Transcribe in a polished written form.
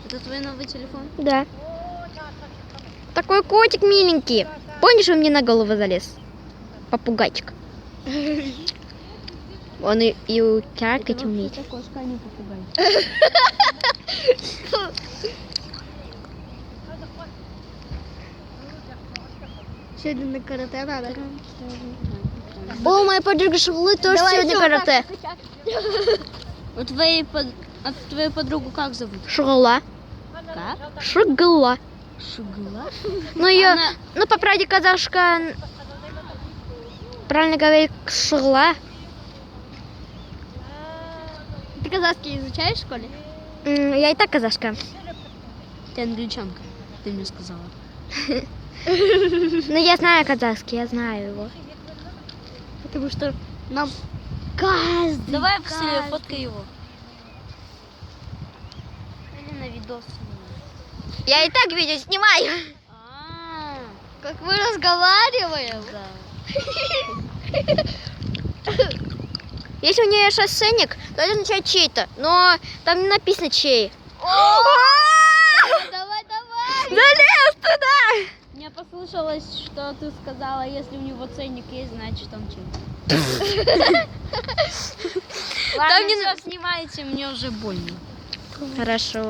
Это твой новый телефон? Да. Такой котик миленький. Помнишь, он мне на голову залез? Попугайчик. Он и кякать умеет. Это кошка, а не попугай. Сегодня на карате надо. О, моя подруга Школы тоже сегодня карате. У твою подругу как зовут? Школа. Как? Школа. Шугла? Ну, ее, Она- ну, по правде казашка, правильно говорить, школа. Ты казахский изучаешь в школе? Я и так казашка. Ты англичанка, ты мне сказала. Ну, я знаю казахский, я знаю его. Потому что нам каждый. Давай фоткай его. Или на видос. Я и так видео снимаю. Как мы разговариваем. Если у нее шоссейник, то это означает чей-то. Но там не написано чей. Давай, давай. Залез туда! Мне послышалось, что ты сказала, если у него ценник есть, значит он чей. Там не Ладно, всё, снимайте, мне уже больно. Хорошо.